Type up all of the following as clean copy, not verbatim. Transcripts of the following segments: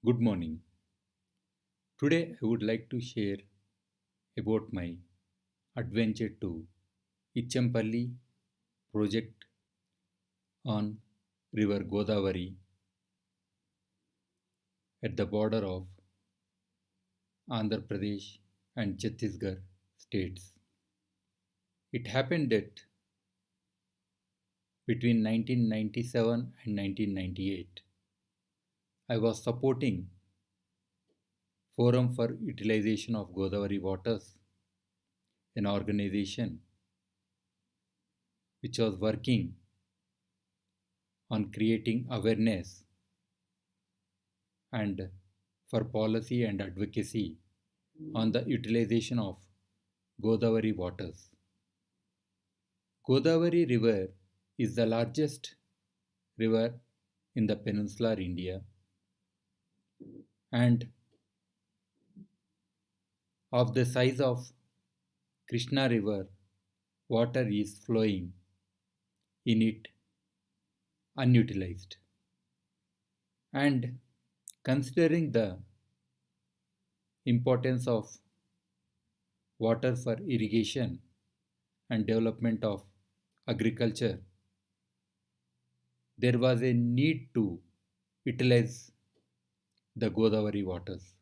Good morning. Today I would like to share about my adventure to Ichampally project on river Godavari at the border of Andhra Pradesh and Chhattisgarh states. It happened that between 1997 and 1998 I was supporting Forum for Utilization of Godavari Waters, an organization which was working on creating awareness and for policy and advocacy on the utilization of Godavari waters. Godavari River is the largest river in the peninsular India and of the size of Krishna River, water is flowing in it unutilized. And considering the importance of water for irrigation and development of agriculture, there was a need to utilize the Godavari waters.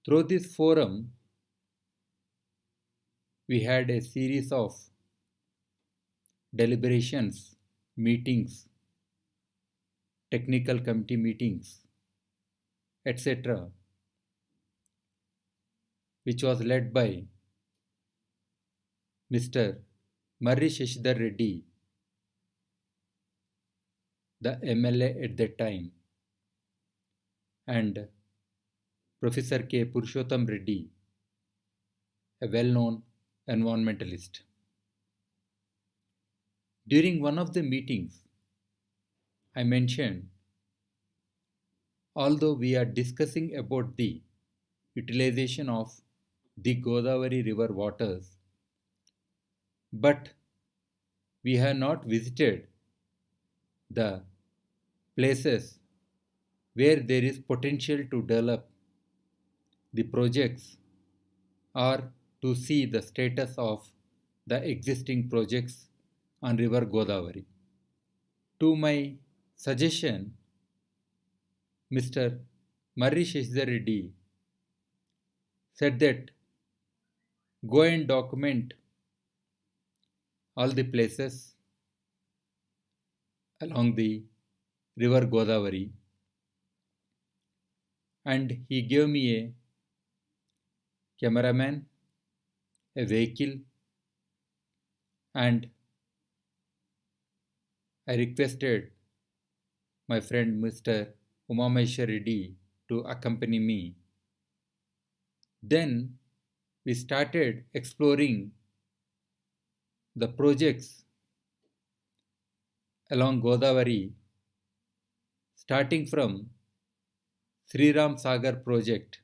Through this forum, we had a series of deliberations, meetings, technical committee meetings, etc., which was led by Mr. Marri Shashidhar Reddy, the MLA at that time, and Professor K. Purushottam Reddy, a well-known environmentalist. During one of the meetings, I mentioned, although we are discussing about the utilization of the Godavari River waters, but we have not visited the places where there is potential to develop the projects or to see the status of the existing projects on river Godavari. To my suggestion, Mr. Marri Shashidhar Reddy said that go and document all the places along the river Godavari, and he gave me a cameraman, a vehicle, and I requested my friend Mr. Umameshwar Reddy to accompany me. Then we started exploring the projects along Godavari, starting from Sri Ram Sagar project,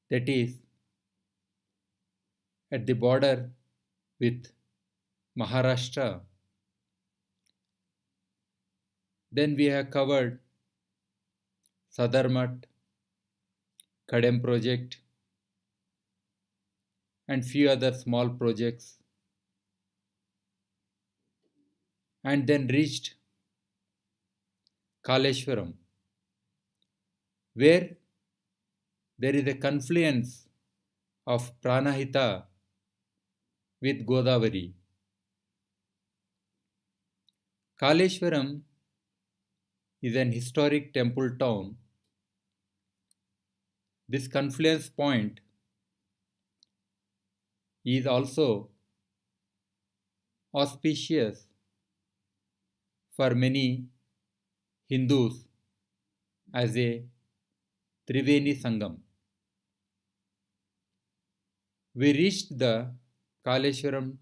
that is at the border with Maharashtra. Then we have covered Sadarmat, Kadem project, and few other small projects, and then reached Kaleshwaram, where there is a confluence of Pranahita with Godavari. Kaleshwaram is an historic temple town. This confluence point is also auspicious for many Hindus as a Triveni Sangam. We reached the Kaleshwaram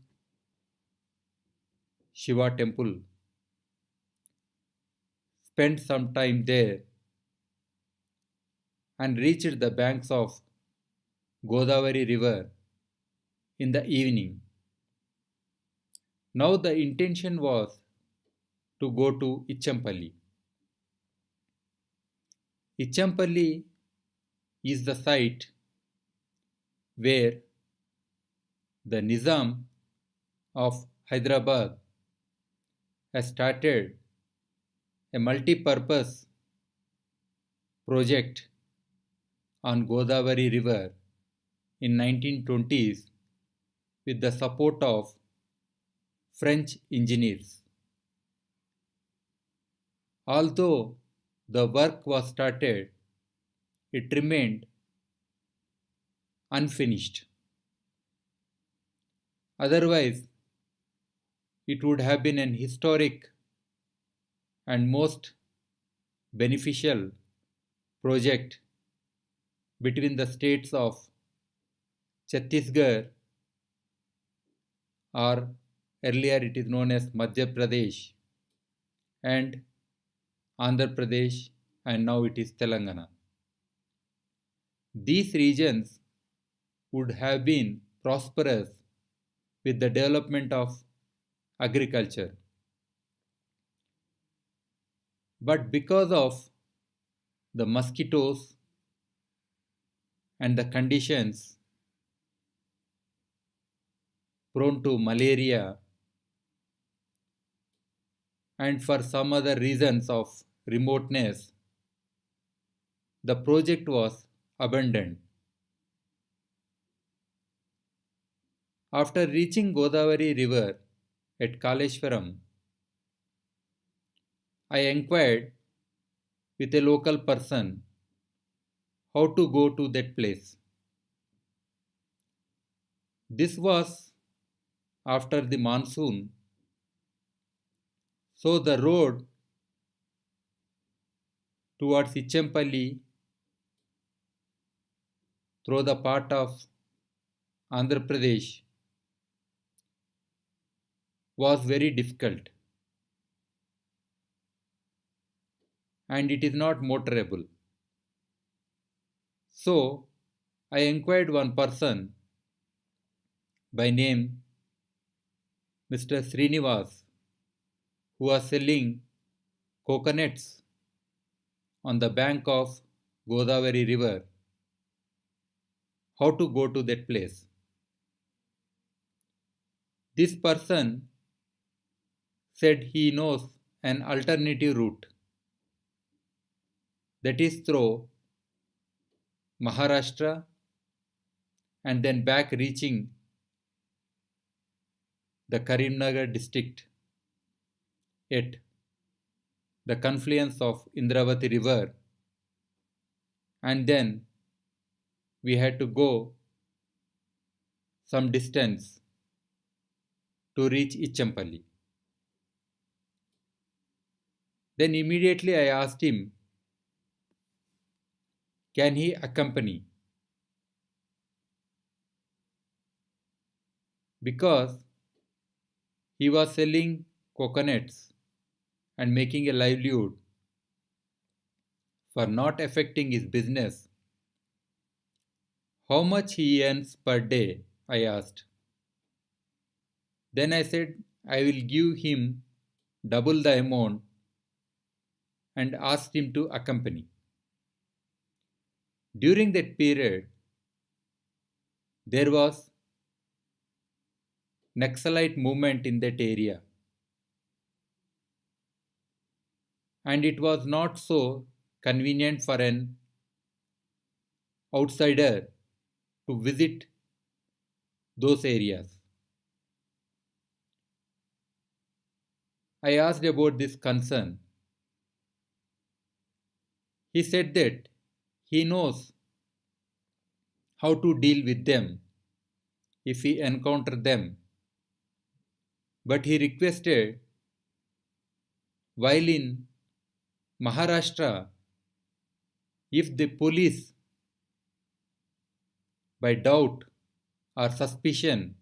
Shiva temple, spent some time there, and reached the banks of Godavari River in the evening. Now the intention was to go to Ichampally. Ichampally is the site where the Nizam of Hyderabad has started a multi-purpose project on Godavari River in 1920s with the support of French engineers. Although the work was started, it remained unfinished. Otherwise, it would have been an historic and most beneficial project between the states of Chhattisgarh, or earlier it is known as Madhya Pradesh, and Andhra Pradesh, and now it is Telangana. These regions would have been prosperous with the development of agriculture. But because of the mosquitoes and the conditions prone to malaria, and for some other reasons of remoteness, the project was abandoned. After reaching Godavari River at Kaleshwaram, I inquired with a local person how to go to that place. This was after the monsoon, so the road towards Ichampally through the part of Andhra Pradesh was very difficult and it is not motorable. So I inquired one person by name Mr. Srinivas, who was selling coconuts on the bank of Godavari River, how to go to that place. This person said he knows an alternative route, that is through Maharashtra and then back reaching the Karimnagar district at the confluence of Indravati River, and then we had to go some distance to reach Ichampally. Then immediately I asked him, can he accompany? Because he was selling coconuts and making a livelihood. For not affecting his business, how much he earns per day? I asked. Then I said I will give him double the amount and asked him to accompany. During that period, there was Naxalite movement in that area, and it was not so convenient for an outsider to visit those areas. I asked about this concern. He said that he knows how to deal with them if he encounter them, but he requested while in Maharashtra, if the police by doubt or suspicion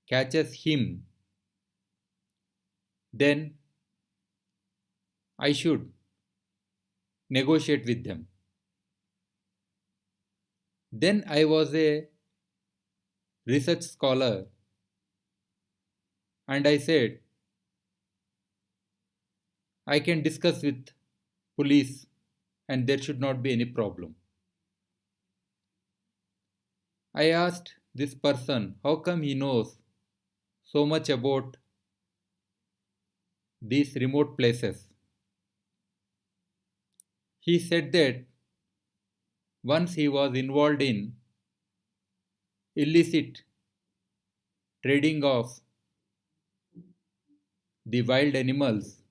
catches him, then I should negotiate with them. Then I was a research scholar and I said, I can discuss with police and there should not be any problem. I asked this person how come he knows so much about these remote places. He said that once he was involved in illicit trading of the wild animals,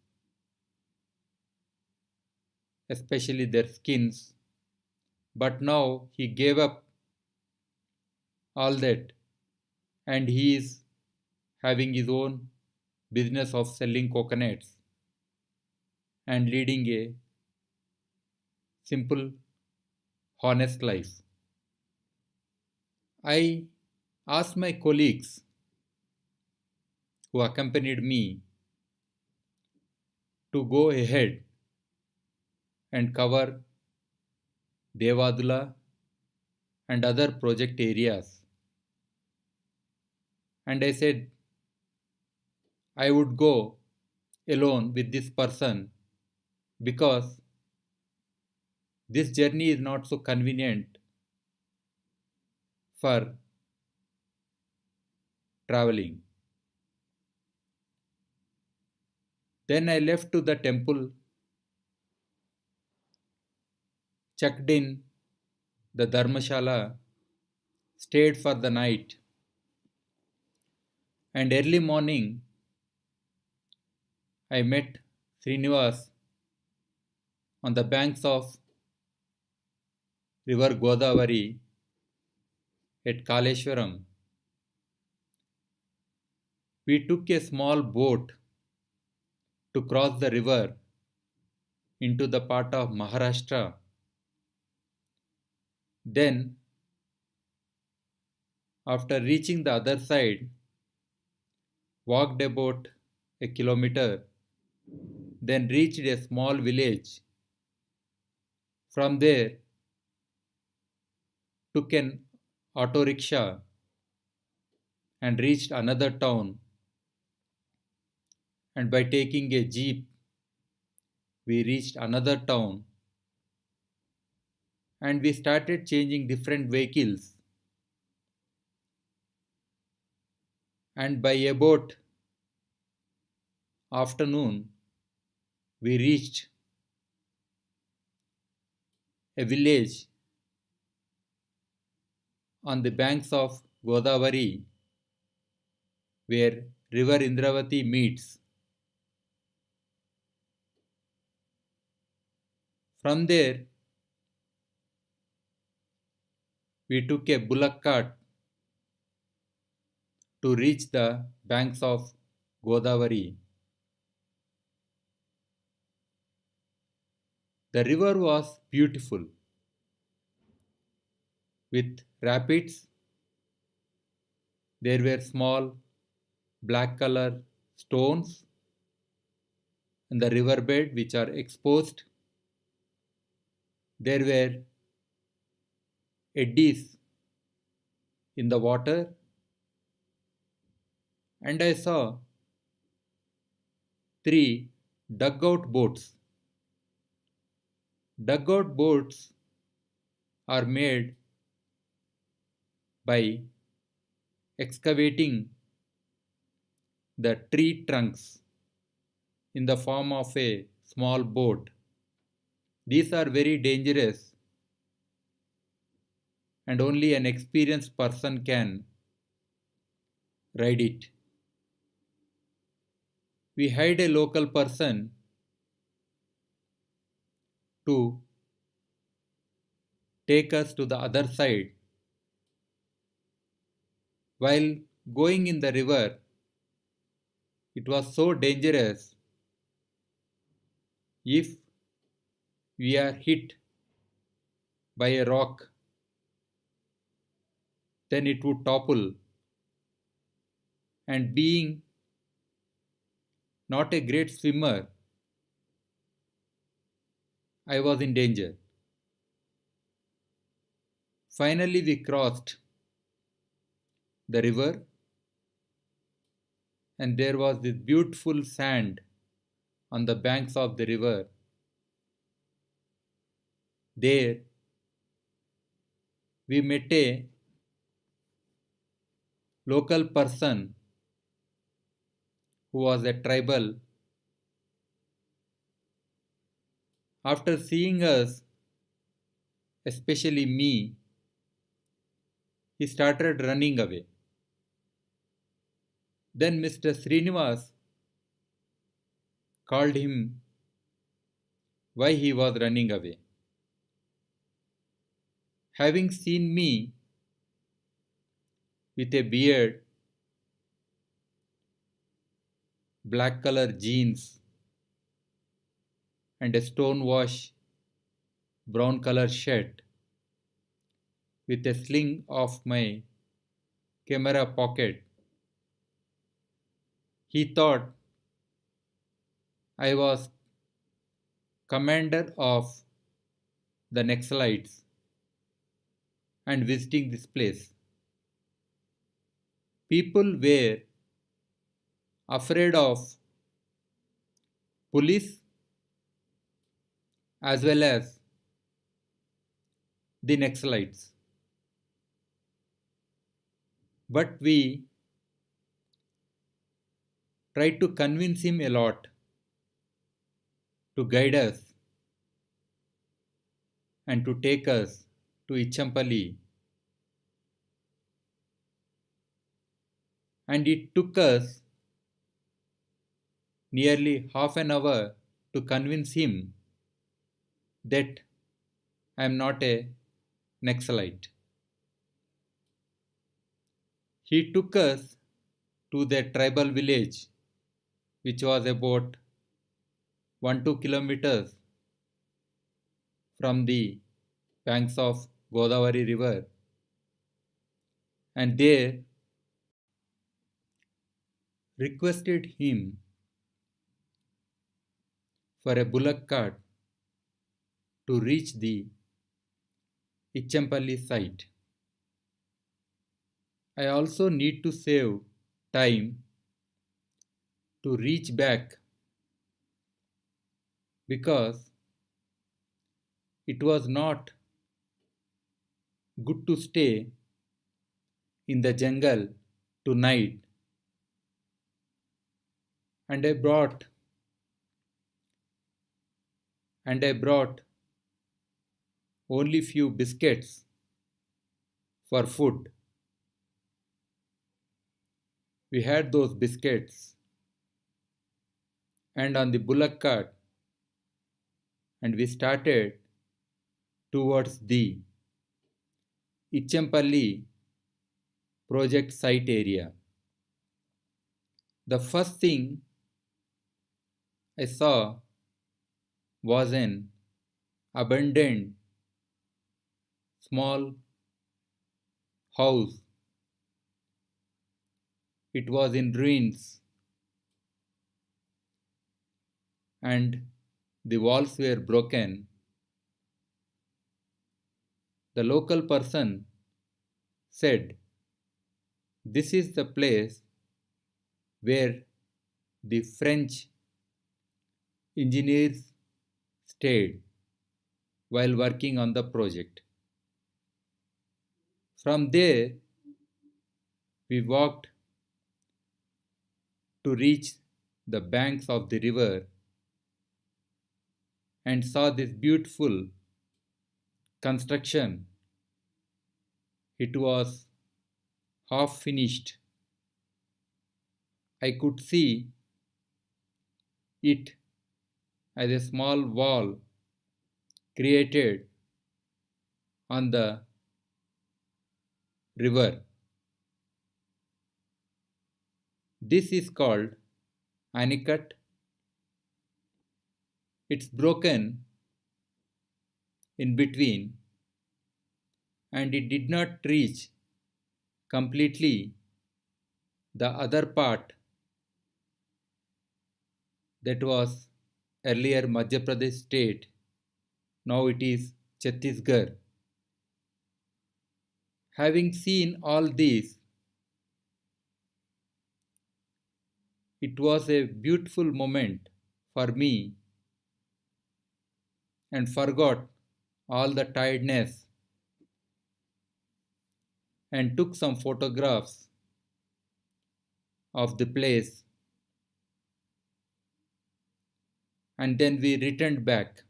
especially their skins, but now he gave up all that and he is having his own business of selling coconuts and leading a simple, honest life. I asked my colleagues who accompanied me to go ahead and cover Devadula and other project areas. And I said I would go alone with this person because this journey is not so convenient for traveling. Then I left to the temple, checked in the Dharmashala, stayed for the night, and early morning I met Srinivas on the banks of river Godavari at Kaleshwaram. We took a small boat to cross the river into the part of Maharashtra. Then, after reaching the other side, walked about a kilometer, then reached a small village. From there, took an auto rickshaw and reached another town, and by taking a jeep we reached another town, and we started changing different vehicles, and by about afternoon we reached a village on the banks of Godavari where river Indravati meets. From there we took a bullock cart to reach the banks of Godavari. The river was beautiful with rapids. There were small black color stones in the riverbed which are exposed. There were eddies in the water, and I saw three dugout boats. Dugout boats are made by excavating the tree trunks in the form of a small boat. These are very dangerous and only an experienced person can ride it. We hired a local person to take us to the other side. While going in the river, it was so dangerous. If we are hit by a rock, then it would topple, and being not a great swimmer, I was in danger. Finally, we crossed the river, and there was this beautiful sand on the banks of the river. There we met a local person who was a tribal. After seeing us, especially me, he started running away. Then Mr. Srinivas called him why he was running away. Having seen me with a beard, black color jeans, and a stonewash brown color shirt with a sling of my camera pocket, he thought I was commander of the Naxalites and visiting this place. People were afraid of police as well as the Naxalites. But we tried to convince him a lot to guide us and to take us to Ichampally. And it took us nearly half an hour to convince him that I am not a Naxalite. He took us to the tribal village, which was about 1-2 kilometers from the banks of Godavari River, and there requested him for a bullock cart to reach the Ichampally site. I also need to save time to reach back because it was not good to stay in the jungle tonight, and I brought only few biscuits for food. We had those biscuits and on the bullock cart, and we started towards the Ichampally project site area. The first thing I saw was an abandoned small house. It was in ruins and the walls were broken. The local person said, "This is the place where the French engineers stayed while working on the project." From there, we walked to reach the banks of the river and saw this beautiful construction. It was half finished. I could see it as a small wall created on the river. This is called anicut. It's broken in between and it did not reach completely the other part that was earlier Madhya Pradesh state. Now it is Chhattisgarh. Having seen all this, it was a beautiful moment for me and forgot all the tiredness and took some photographs of the place, and then we returned back.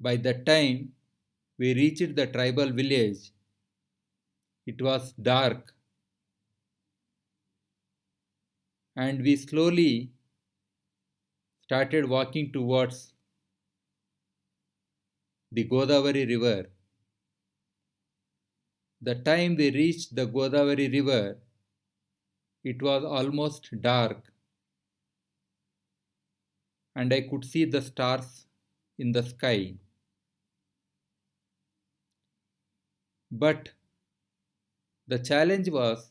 By the time we reached the tribal village, it was dark, and we slowly started walking towards the Godavari River. The time we reached the Godavari River, it was almost dark, and I could see the stars in the sky. But the challenge was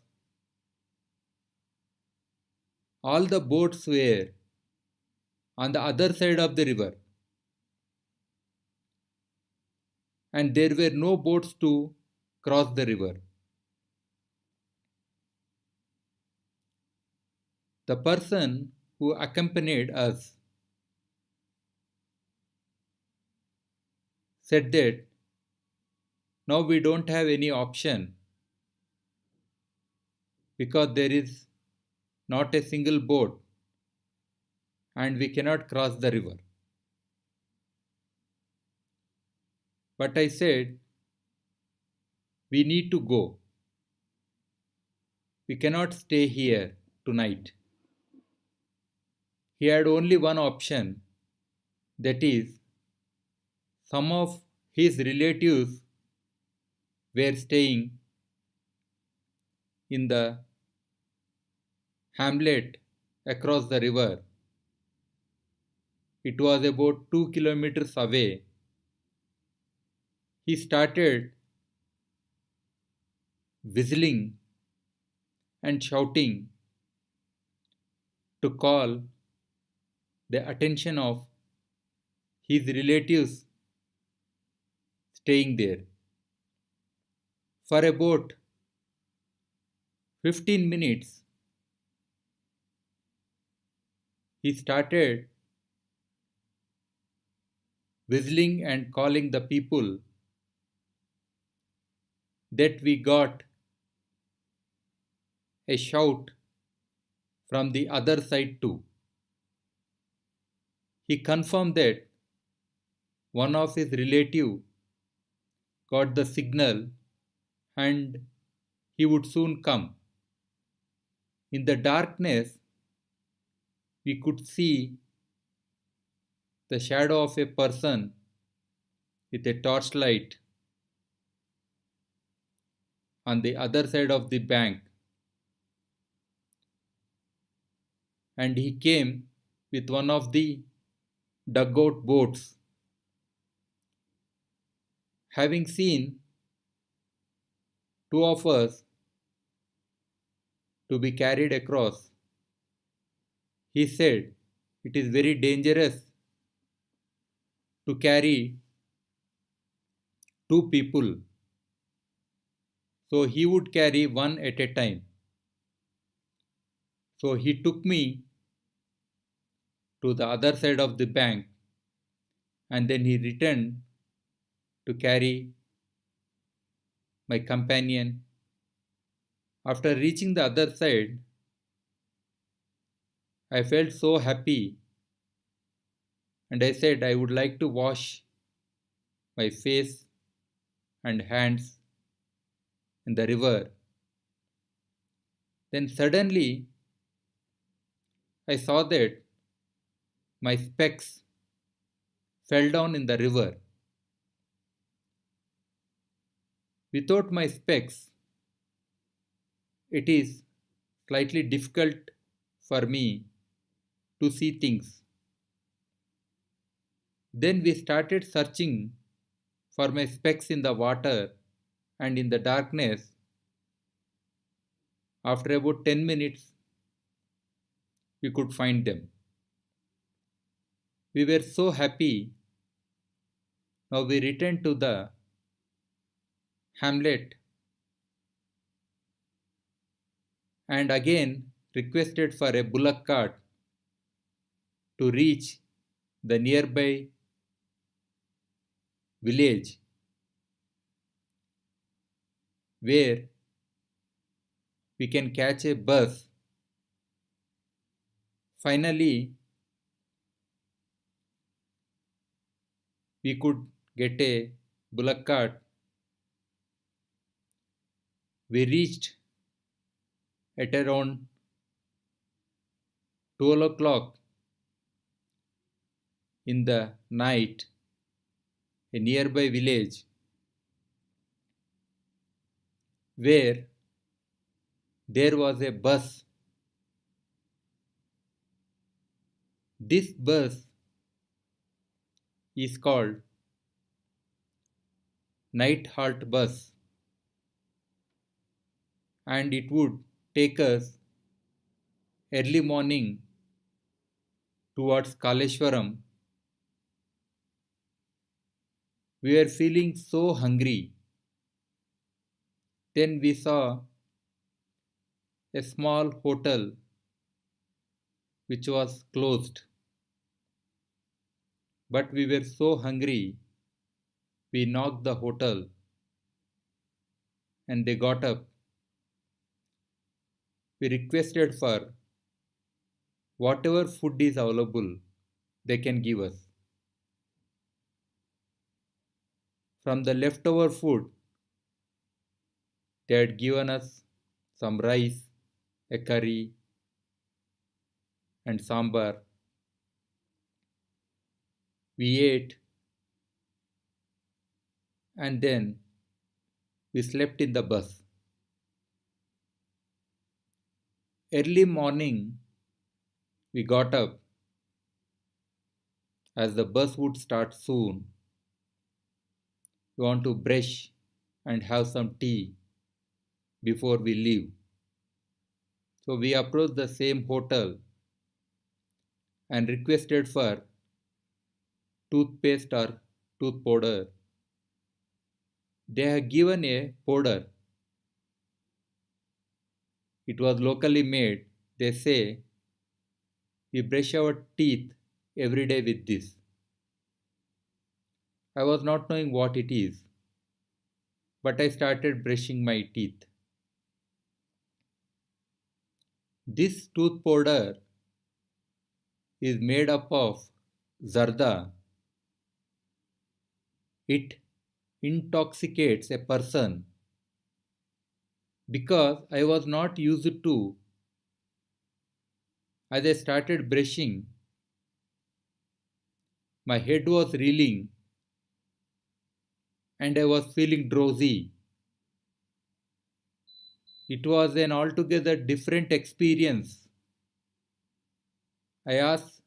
all the boats were on the other side of the river, and there were no boats to cross the river. The person who accompanied us said that now we don't have any option because there is not a single boat and we cannot cross the river. But I said, we need to go. We cannot stay here tonight. He had only one option, that is, some of his relatives were staying in the hamlet across the river. It was about 2 kilometers away. He started whistling and shouting to call the attention of his relatives staying there. For about 15 minutes, he started whistling and calling the people that we got a shout from the other side too. He confirmed that one of his relatives got the signal and he would soon come. In the darkness, we could see the shadow of a person with a torchlight on the other side of the bank, and he came with one of the dugout boats. Having seen two of us to be carried across, he said, it is very dangerous to carry two people, so he would carry one at a time. So he took me to the other side of the bank, and then he returned to carry my companion. After reaching the other side, I felt so happy, and I said I would like to wash my face and hands in the river. Then suddenly I saw that my specs fell down in the river. Without my specs, it is slightly difficult for me to see things. Then we started searching for my specs in the water and in the darkness. After about 10 minutes, we could find them. We were so happy. Now we returned to the hamlet and again requested for a bullock cart to reach the nearby village where we can catch a bus. Finally, we could get a bullock cart. We reached at around 12 o'clock in the night, a nearby village where there was a bus. This bus is called night halt bus, and it would take us early morning towards Kaleshwaram. We were feeling so hungry. Then we saw a small hotel which was closed. But we were so hungry, we knocked the hotel and they got up. We requested for whatever food is available, they can give us. From the leftover food, they had given us some rice, a curry, and sambar. We ate and then we slept in the bus. Early morning, we got up as the bus would start soon. We want to brush and have some tea before we leave. So we approached the same hotel and requested for toothpaste or tooth powder. They have given a powder. It was locally made. They say we brush our teeth every day with this. I was not knowing what it is, but I started brushing my teeth. This tooth powder is made up of zarda. It intoxicates a person. Because I was not used to, as I started brushing, my head was reeling and I was feeling drowsy. It was an altogether different experience. I asked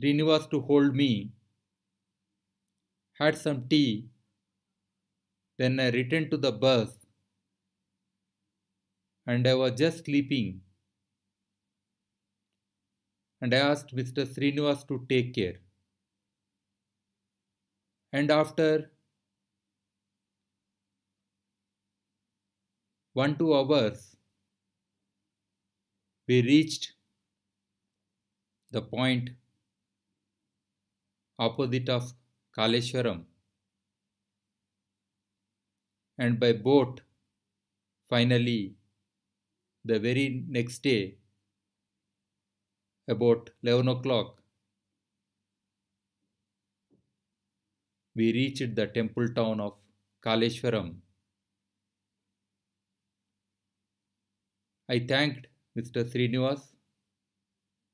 Srinivas to hold me, had some tea, then I returned to the bus and I was just sleeping. And I asked Mr. Srinivas to take care. And after 1-2 hours, we reached the point opposite of Kaleshwaram. And by boat, finally, the very next day, about 11 o'clock, we reached the temple town of Kaleshwaram. I thanked Mr. Srinivas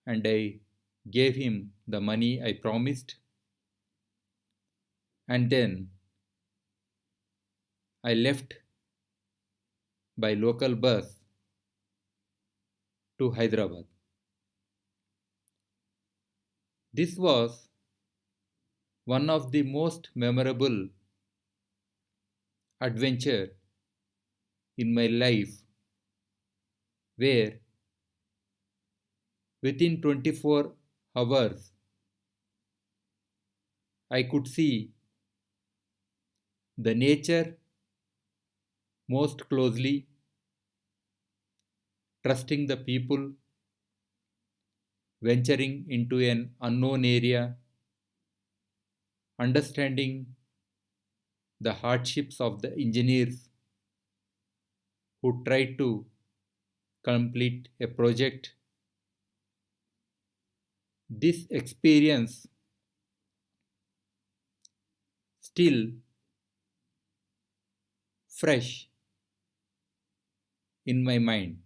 and I gave him the money I promised. And then I left by local bus to Hyderabad. This was one of the most memorable adventure in my life where within 24 hours I could see the nature most closely, trusting the people, venturing into an unknown area, understanding the hardships of the engineers who tried to complete a project. This experience still fresh in my mind.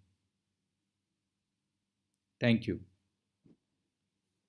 Thank you.